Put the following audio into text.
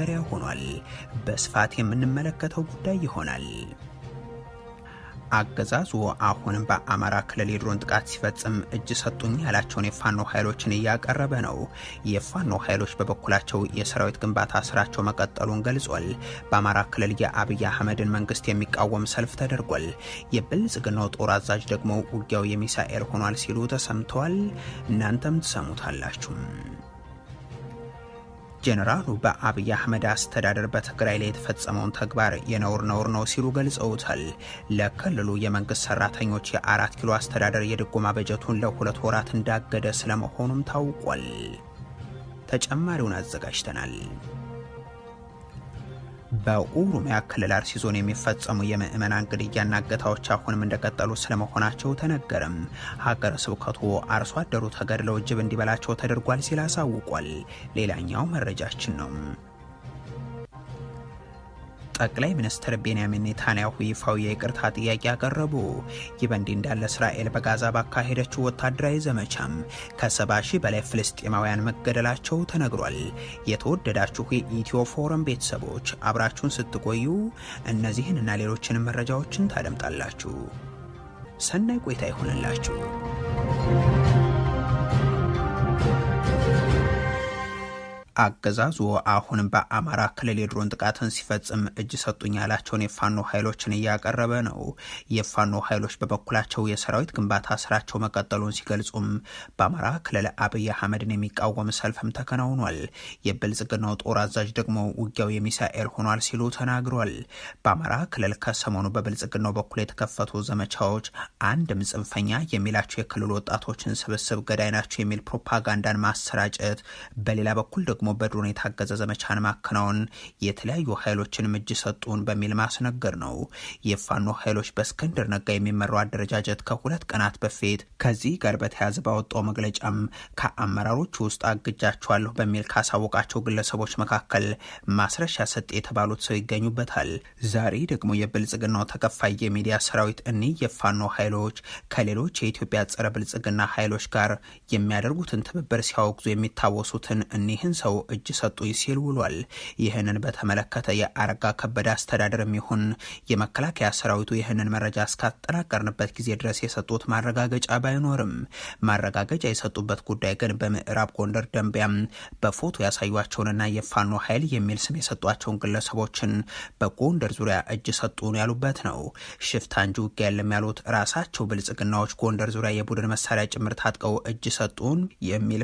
መነጋገሪያ ሆኗል። በስፋት የምንመለከተው ጉዳይ ይሆናል። አገዛዙ አሁንም በአማራ ክልል የድሮን ጥቃት ሲፈጽም እጅ ሰጡኝ ያላቸውን የፋኖ ኃይሎችን እያቀረበ ነው። የፋኖ ኃይሎች በበኩላቸው የሰራዊት ግንባታ ስራቸው መቀጠሉን ገልጿል። በአማራ ክልል የአብይ አህመድን መንግስት የሚቃወም ሰልፍ ተደርጓል። የብልጽግናው ጦር አዛዥ ደግሞ ውጊያው የሚሳኤል ሆኗል ሲሉ ተሰምተዋል። እናንተም ትሰሙታላችሁ። ጄኔራሉ በአብይ አህመድ አስተዳደር በትግራይ ላይ የተፈጸመውን ተግባር የነውር ነው ሲሉ ገልጸውታል። ለክልሉ የመንግስት ሰራተኞች የ4 ኪሎ አስተዳደር የድጎማ በጀቱን ለ2 ወራት እንዳገደ ስለመሆኑም ታውቋል። ተጨማሪውን አዘጋጅተናል። በኦሮሚያ ክልል አርሲ ዞን የሚፈጸሙ የምዕመናን ግድያና እገታዎች አሁንም እንደቀጠሉ ስለመሆናቸው ተነገረም። ሀገረ ስብከቱ አርሶ አደሩ ተገድለው ጅብ እንዲበላቸው ተደርጓል ሲል አሳውቋል። ሌላኛው መረጃችን ነው። ጠቅላይ ሚኒስትር ቤንያሚን ኔታንያሁ ይፋዊ የይቅርታ ጥያቄ ያቀረቡ። ይህ በእንዲህ እንዳለ እስራኤል በጋዛ ባካሄደችው ወታደራዊ ዘመቻም ከ70 ሺህ በላይ ፍልስጤማውያን መገደላቸው ተነግሯል። የተወደዳችሁ የኢትዮ ፎረም ቤተሰቦች አብራችሁን ስትቆዩ እነዚህን እና ሌሎችንም መረጃዎችን ታደምጣላችሁ። ሰናይ ቆይታ ይሆንላችሁ። አገዛዙ አሁንም በአማራ ክልል የድሮን ጥቃትን ሲፈጽም እጅ ሰጡኝ ያላቸውን የፋኖ ኃይሎችን እያቀረበ ነው። የፋኖ ኃይሎች በበኩላቸው የሰራዊት ግንባታ ስራቸው መቀጠሉን ሲገልጹም በአማራ ክልል አብይ አህመድን የሚቃወም ሰልፍም ተከናውኗል። የብልጽግናው ጦር አዛዥ ደግሞ ውጊያው የሚሳኤል ሆኗል ሲሉ ተናግሯል። በአማራ ክልል ከሰሞኑ በብልጽግናው በኩል የተከፈቱ ዘመቻዎች አንድም ጽንፈኛ የሚላቸው የክልሉ ወጣቶችን ስብስብ ገዳይ ናቸው የሚል ፕሮፓጋንዳን ማሰራጨት፣ በሌላ በኩል ደግሞ በድሮን የታገዘ ዘመቻን ማከናወን የተለያዩ ኃይሎችን እጅ ሰጡን በሚል ማስነገር ነው። የፋኖ ኃይሎች በእስክንድር ነጋ የሚመራው አደረጃጀት ከ2 ቀናት በፊት ከዚህ ጋር በተያያዘ ባወጣው መግለጫም ከአመራሮች ውስጥ አግጃቸዋለሁ በሚል ካሳወቃቸው ግለሰቦች መካከል ማስረሻ ሰጥ የተባሉት ሰው ይገኙበታል። ዛሬ ደግሞ የብልጽግናው ተከፋይ የሚዲያ ሰራዊት እኒህ የፋኖ ኃይሎች ከሌሎች የኢትዮጵያ ጸረ ብልጽግና ኃይሎች ጋር የሚያደርጉትን ትብብር ሲያወግዙ የሚታወሱትን እኒህን ሰው እጅ ሰጡ ሲል ውሏል። ይህንን በተመለከተ የአረጋ ከበደ አስተዳደር የሚሆን የመከላከያ ሰራዊቱ ይህንን መረጃ እስካጠናቀርንበት ጊዜ ድረስ የሰጡት ማረጋገጫ ባይኖርም ማረጋገጫ የሰጡበት ጉዳይ ግን በምዕራብ ጎንደር ደንቢያም በፎቶ ያሳዩቸውንና የፋኖ ኃይል የሚል ስም የሰጧቸውን ግለሰቦችን በጎንደር ዙሪያ እጅ ሰጡን ያሉበት ነው። ሽፍታ እንጂ ውጊያ የለም ያሉት ራሳቸው ብልጽግናዎች ጎንደር ዙሪያ የቡድን መሳሪያ ጭምር ታጥቀው እጅ ሰጡን የሚል